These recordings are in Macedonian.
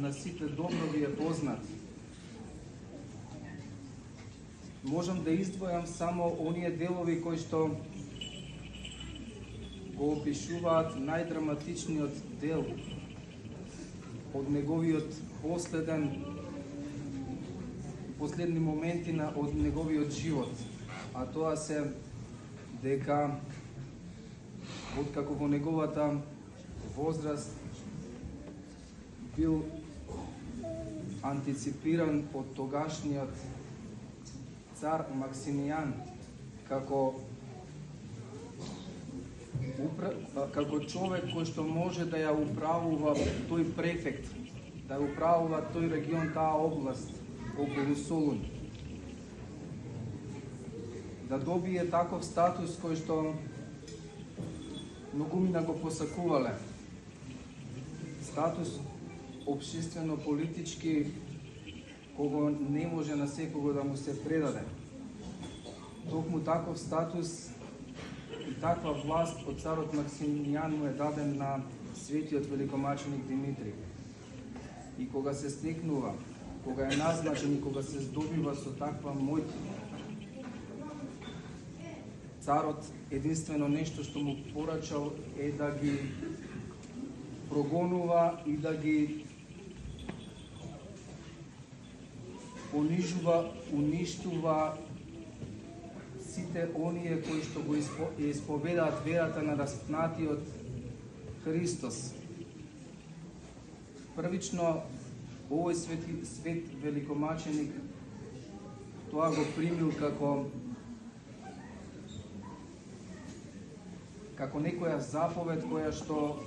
На сите добро ви е познат. Можам да издвојам само оние делови кои што го опишуваат најдраматичниот дел од неговиот последни моменти од неговиот живот, а тоа се дека откако во неговата возраст бил антиципиран од тогашниот цар Максимијан како човек кој што може да ја управува тој префект, да ја управува тој регион, таа област околу Солун. Да добие таков статус кој што многумина го посакувале. Статус општествено-политички кого не може на секого да му се предаде. Токму таков статус и таква власт од царот Максимијан му е даден на светиот великомаченик Димитри. И кога се стекнува, кога е назначен и кога се здобива со таква моќ, царот единствено нешто што му порачал е да ги прогонува и да ги понижува, уништува сите оние кои што го исповедаат верата на распнатиот Христос. Првично, овој свет великомаченик тоа го примил како некоја заповед која што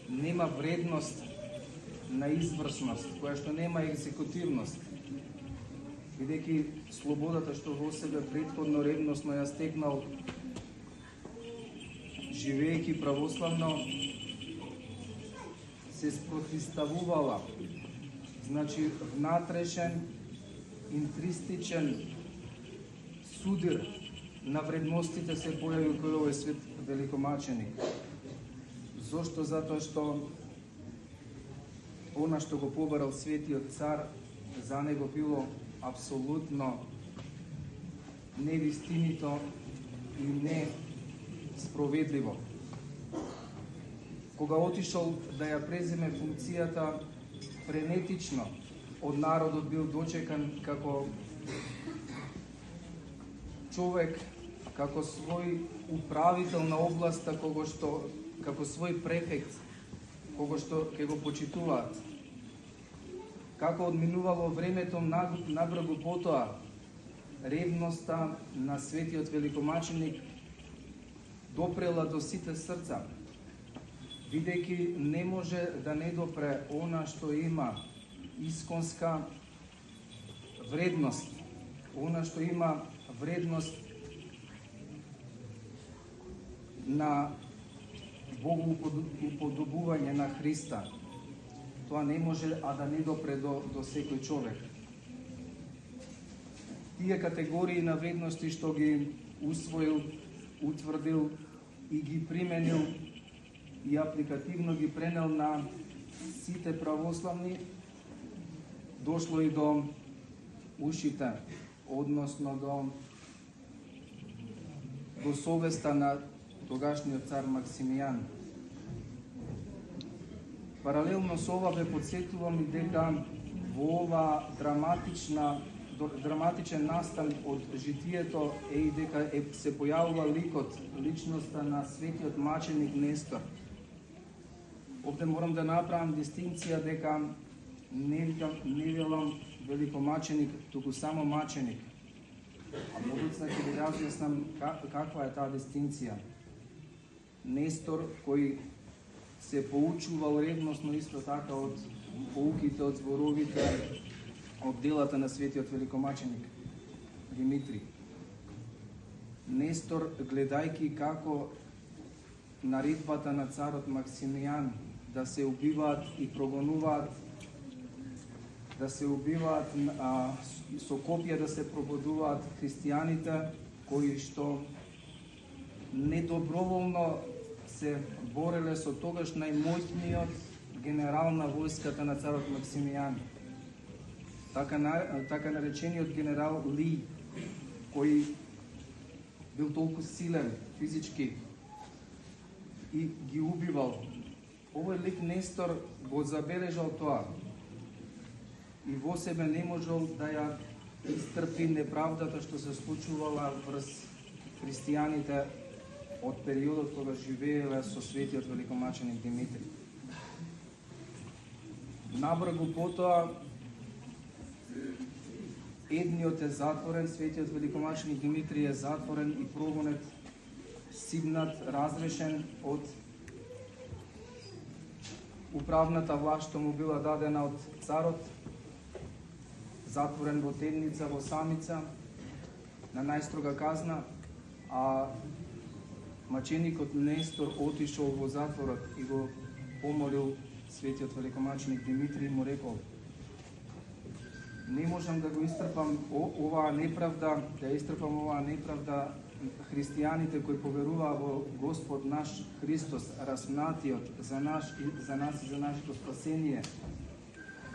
нема вредност на извршност, која што нема екзекутивност, бидејќи слободата што во себе претходно ревносно ја стекнал, живеејќи православно, се спротивставувала, значи внатрешен, интристичен судир на вредностите се појави кој овој свет великомаченик. Зошто? Затоа што она што го побарал светиот цар, за него било апсолутно невистинито и неспроведливо. Кога отишол да ја преземе функцијата, пренетично од народот бил дочекан како човек, како свој управител на областа, како свој префект, кого што ќе го почитуваат. Како одминувало времето, набрзо потоа ревноста на светиот великомаченик допрела до сите срца, бидејќи не може да не допре она што има исконска вредност, она што има вредност на богоуподобување на Христа. Тоа не може да не допре до секој човек. Тие категории на вредности што ги усвоил, утврдил и ги применил и апликативно ги пренел на сите православни, дошло и до ушите, односно до совеста на тогашниот цар Максимијан. Паралелно со ова ве подсетувам и дека во ова драматичен настан од житието е и дека се појавува личноста на светиот маченик Нестор. Овде морам да направам дистинција дека не велам великомаченик, туку само маченик. А подоцна ќе ви разјаснам каква е таа дистинција. Нестор, кој се поучувал ревносно исто така од поуките, од зборовите, од делата на светиот великомаченик Димитри. Нестор, гледајќи како наредбата на царот Максимијан да се убиваат и прогонуваат, да се убиваат со копија, да се пробудуваат христијаните кои што недоброволно се бореле со тогаш најмоćниот генерал на војската на царот Максимијан. Така наречениот генерал Ли, кој бил толку силен физички и ги убивал. Овој лик Нестор го забележал тоа и во себе не можел да ја истрпи неправдата што се случувала врз христијаните од периодот кога живееле со светиот великомаченик Димитри. Набрзо потоа едниот е затворен, светиот великомаченик Димитри е затворен и прогонет, сигнат, разрешен од управната власт што му била дадена од царот, затворен во темница, во самица, на најстрога казна, а маченикот Нестор отишол во затворот и го помолил светиот великомаченик Димитри и му рекол: не можам да го истрпам оваа неправда, да истрпам оваа неправда. Христијаните кои поверуваа во Господ наш Христос, распнатиот за нас и за нашето спасение,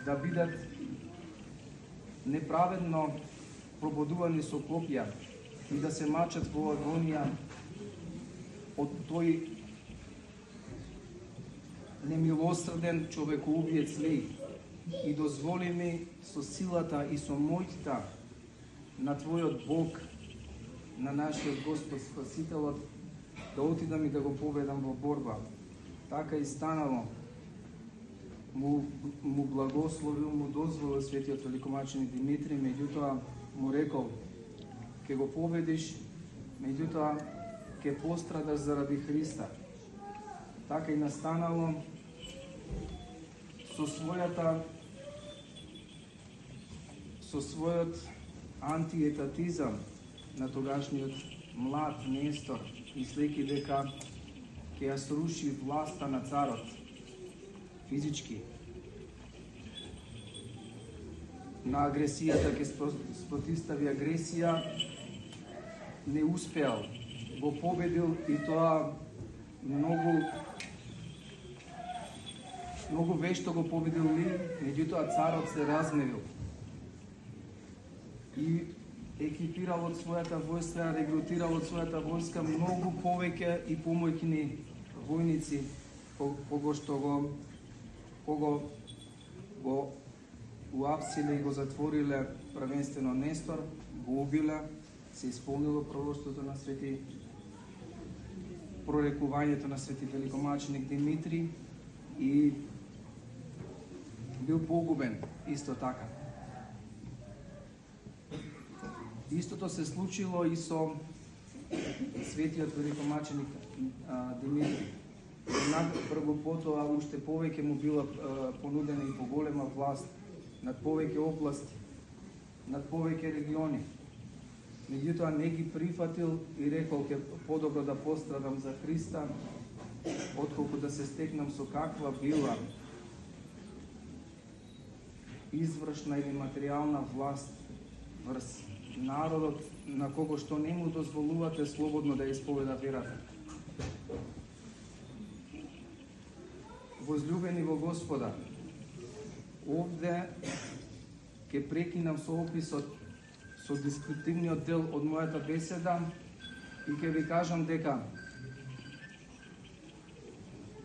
да бидат неправедно прободувани со копја и да се мачат во агонија од тој немилосрден човекоубиец Лей. И дозволи ми со силата и со моќта на Твојот Бог, на нашиот Господ Спасителот, да отидам и да го победам во борба. Така и станало. Му благословил, му дозволил светиот великомаченик Димитри, меѓутоа му рекол: ке го победиш, меѓутоа ке пострадаш заради Христа. Така и настанало. Со својот антиетатизам на тогашниот млад Нестор, мислејќи дека ќе ја сруши власта на царот физички, на агресијата ќе спротивстави агресија, не успеал, го победил и тоа многу вешто го победил Ли, меѓутоа царот се разгневил и екипирал од својата војска, регрутирал од својата војска многу повеќе и помојни војници, кога што го уапсиле и го затвориле првенствено Нестор, го убиле, се исполнило пророштвото на свети, прорекувањето на свети великомаченик Димитри и бил погубен исто така. Истото се случило и со светиот великомаченик Димитри. Прво потоа уште повеќе му била понудена и поголема власт над повеќе области, над повеќе региони. Меѓутоа не ги прифатил и рекол: ке подобро да пострадам за Христа, отколку да се стекнам со каква била извршна или материјална власт врз народот на кого што не му дозволувате слободно да исповеда верата. Возлюбени во Господа, овде ќе прекинам со описот, со дескриптивниот дел од мојата беседа и ќе ви кажам дека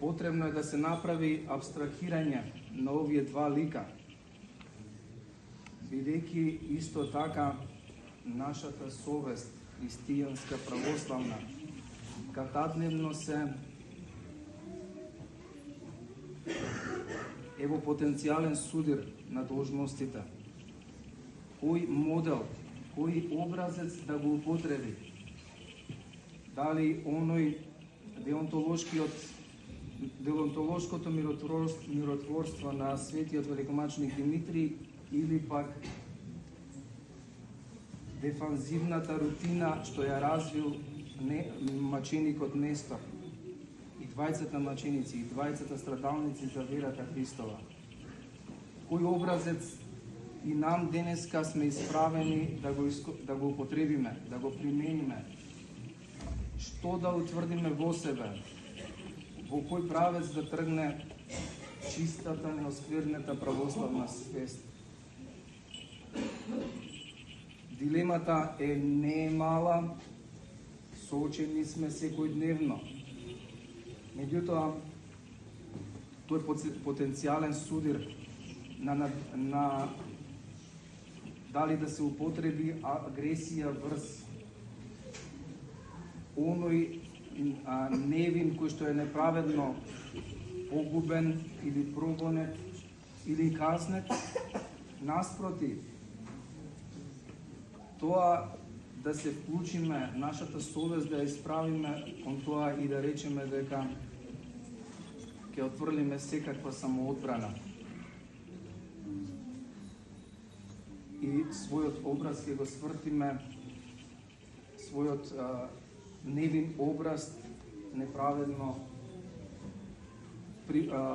потребно е да се направи абстрахирање на овие два лика, бидејќи исто така нашата совест, христијанска, православна, каждневно се е во потенцијален судир на должностите. Кој модел, кој образец да го употреби? Дали оној деонтолошкото миротворство на светиот великомаченик Димитри или пак дефанзивната рутина што ја развил маченикот Нестор и двајцата маченици, и двајцата страдалници за верата Христова. Кој образец и нам денеска сме исправени да го употребиме, да го примениме? Што да утврдиме во себе? Во кој правец да тргне чистата, неоскверната православна свест. Дилемата не е мала, соочени сме секојдневно. Меѓутоа, тој потенцијален судир на дали да се употреби агресија врз оној невин кој што е неправедно погубен или прогонет или казнет, наспротив, тоа да се вклучиме, нашата совест да ја исправиме кон тоа и да речеме дека ќе отврлиме секаква самоодбрана. И својот образ ќе го свртиме, својот невин образ неправедно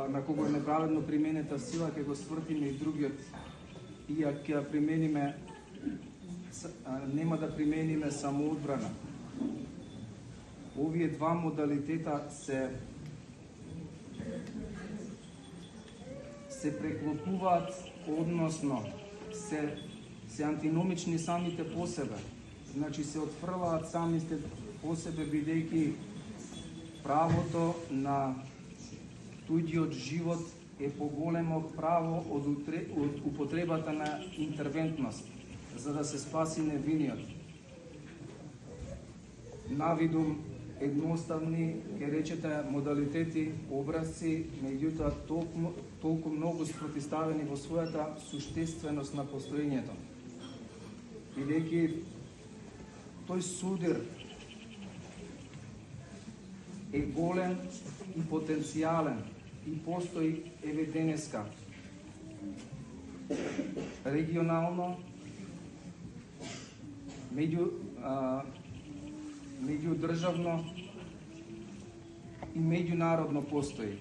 на кого е неправедно применета сила, ќе го свртиме и другиот, и ќе ја примениме, нема да примениме самоодбрана. Овие два модалитета се преклопуваат, односно се антиномични самите по себе. Значи се отфрлаат самите по себе, бидејќи правото на туѓиот живот е поголемо право од употребата на интервентност, за да се спаси невиниот. Навидум едноставни, ќе речете, модалитети, образци, меѓутоа толку многу спротиставени во својата суштественост на постоењето. Бидејќи тој судир е голем и потенцијален и постои еве денеска регионално, меѓудржавно и меѓународно постои.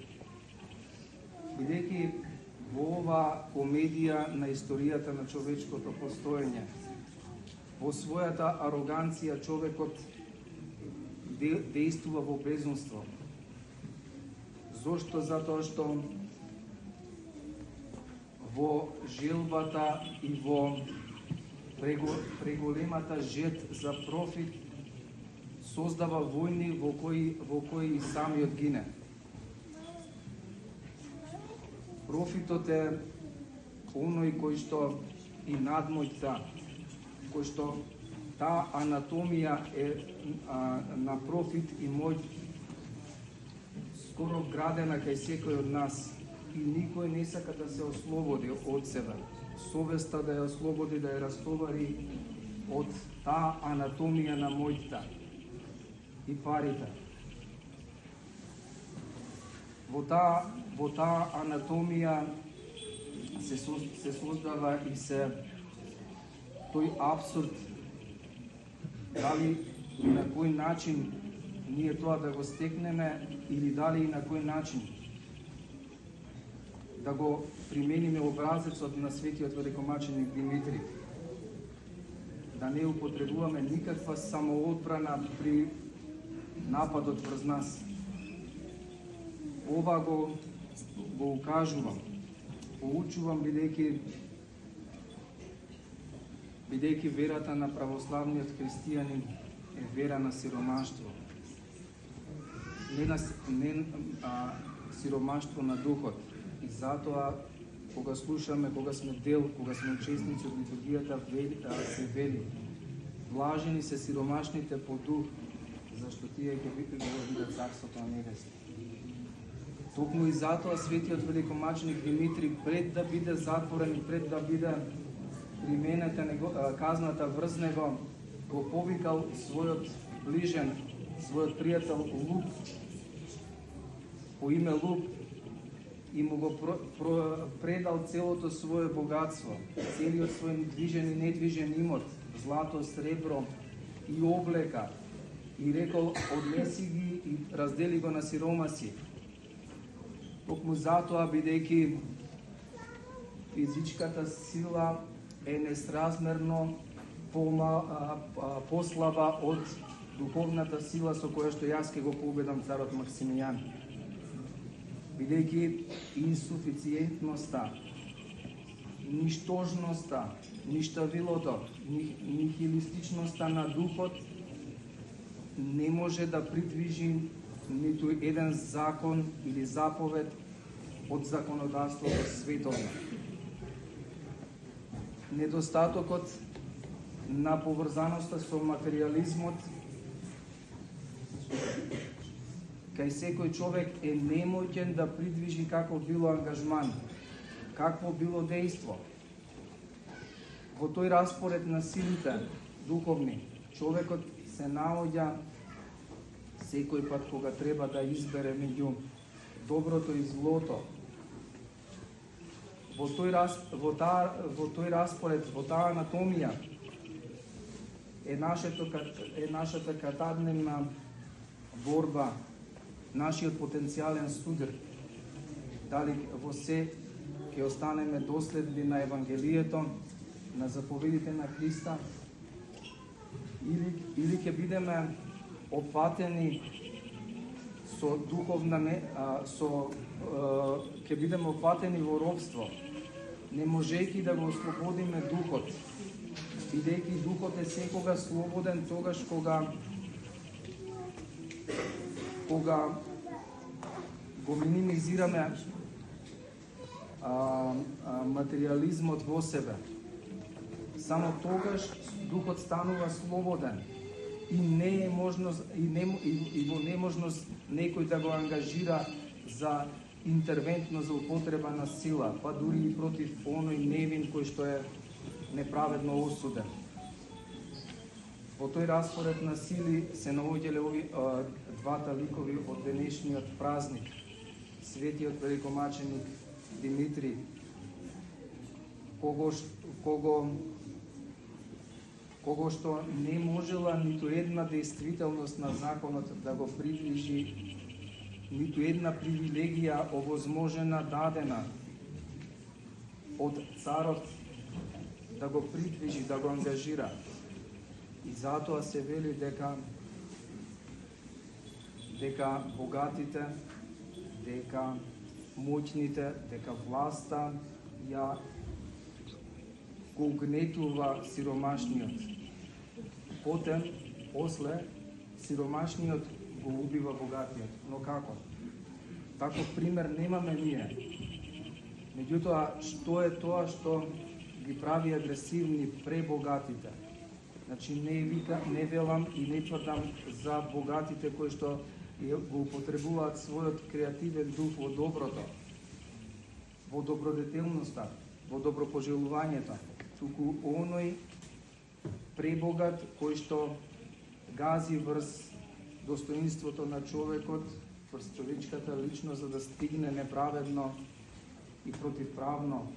Бидејќи во оваа комедија на историјата на човечкото постоење, во својата ароганција човекот действува во безумство. Зошто? Затоа што во желбата и во преголемата жет за профит создава војни во кои и самиот гине. Профитот е оној кој што и надмојта, кој што таа анатомија е на профит и мој скоро вградена кај секој од нас, и никој не сака да се ослободи од себе. Совеста да ја ослободи, да ја растовари од таа анатомија на мојта и парите. Во таа анатомија се создава и се тој абсурд, дали и на кој начин ние тоа да го стекнеме или дали и на кој начин да го примениме образецот на светиот великомаченик Димитри. Да не употребуваме никаква самоодбрана при нападот врз нас. Ова го укажувам, поучувам, бидејќи верата на православниот христијанин е вера на сиромаштво. Не сиромаштво на духот. И затоа, кога слушаме, кога сме учесници од литургијата, се вели: блажени се сиромашните по дух, зашто тие ќе видат царството на небесите. Токму и затоа светиот великомаченик Димитри, пред да биде затворен и пред да биде применета казната врз него, го повикал својот ближен, својот пријател Лук, по име Лук, и му го предал целото свое богатство, целиот свој движен и недвижен имот, злато, сребро и облека, и рекол: однеси ги и раздели го на сиромаси. Токму затоа, бидејќи физичката сила е несразмерно послаба од духовната сила со која што јас ке го победам царот Максимијан. бидејќи инсуфициентноста, ништожноста, ништавилото, нихилистичноста на духот не може да придвижи ниту еден закон или заповед од законодавството световно. Недостатокот на поврзаноста со материјализмот кај секој човек е немоќен да придвижи како било ангажман, какво било дејство. Во тој распоред на силите духовни, човекот се наоѓа секој пат кога треба да избере меѓу доброто и злото. Во тој распоред, во таа анатомија е нашата катадневна борба, нашиот потенцијален судар. Дали во се ќе останеме доследни на Евангелието, на заповедите на Христа, или ќе бидеме опфатени со духовна ќе бидеме опфатени во робство, не можејќи да го ослободиме духот, бидејќи духот е секога слободен тогаш кога го минимизираме материјализмот во себе. Само тогаш духот станува слободен и не е можност и во неможност некој да го ангажира за интервентно за употреба на сила, па дури и против оној невин кој што е неправедно осуден. Во тој распоред на сили се наоѓале ови двата ликови од денешниот празник, светиот великомаченик Димитри, кого што не можела ниту една действителност на законот да го придвижи, ниту една привилегија овозможена дадена од царот да го придвижи, да го ангажира. И затоа се вели дека богатите, дека моќните, дека власта ја го угнетува сиромашниот. Потем, после, сиромашниот го убива богатиот. Но како? Таков пример немаме ние. Меѓутоа, што е тоа што ги прави агресивни пребогатите? Значи, не велам и не тврдам за богатите кои што го употребуваат својот креативен дух во доброто, во добродетелноста, во добропожелувањето, туку оној пребогат кој што гази врз достоинството на човекот, врз човечката личност, за да стигне неправедно и противправно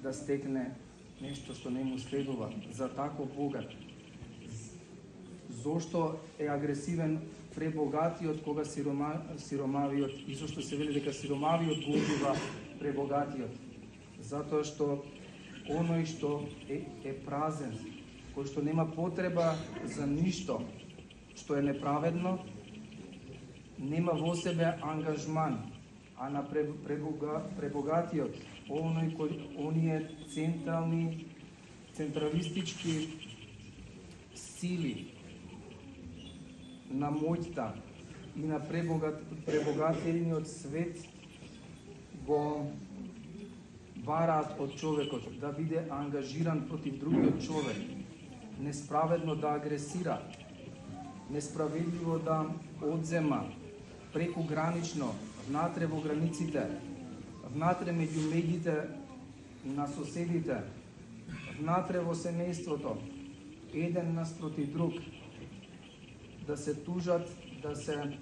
да стекне нешто што не му следува. За таков богат. Зошто е агресивен пребогатиот кога сиромавиот, и зашто се вели дека сиромавиот го убива пребогатиот? Затоа што оној што е празен, кој што нема потреба за ништо што е неправедно, нема во себе ангажман, а на пребогатиот, оние централистички сили на моќта и на пребогатениот свет го бараат од човекот да биде ангажиран против другиот човек, несправедно да агресира, несправедливо да одзема, прекугранично, внатре во границите, внатре меѓу меѓите на соседите, внатре во семејството, еден наспроти друг, да се тужат, да се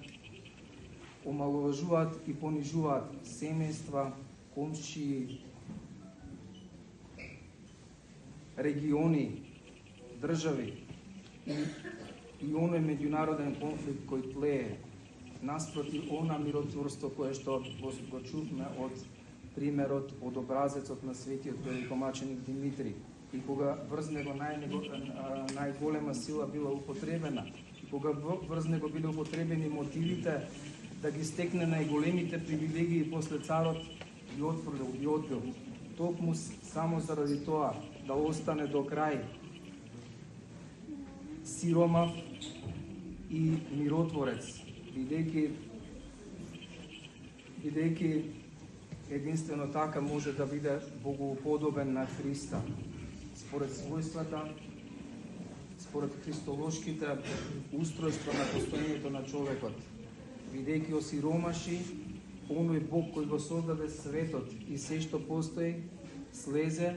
омаловажуваат и понижуваат семејства, комшии, региони, држави и оној меѓународен конфликт кој тлее, наспроти она миротворство кое што го чувме од примерот, од образецот на светиот великомаченик Димитри. И кога врз него најголема сила била употребена, и кога врз него биле употребени мотивите да ги стекне најголемите привилегии после царот ги отфрлил, ги одбил. Токму само заради тоа да остане до крај сиромав и миротворец, бидејќи единствено така може да биде богоуподобен на Христа. Според својствата, според христолошките устројства на постоењето на човекот, бидејќи осиромаши, оној Бог кој го создаде светот и се што постои, слезе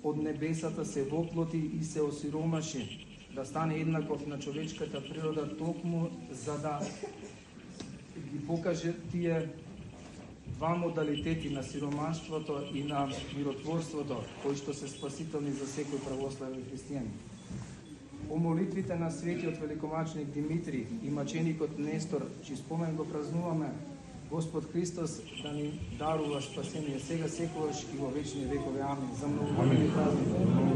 од небесата, се воплоти и се осиромаши, да стане еднаков на човечката природа, токму за да ги покаже тие два модалитети на сиромаштвото и на миротворството, кои што се спасителни за секој православен христијанин. По молитвите на светиот великомаченик Димитрий и маченикот Нестор, чиј спомен го празнуваме, Господ Христос да ни дарува спасение сега, секогаш и во вечни векови. Амин. За многогодишни празници.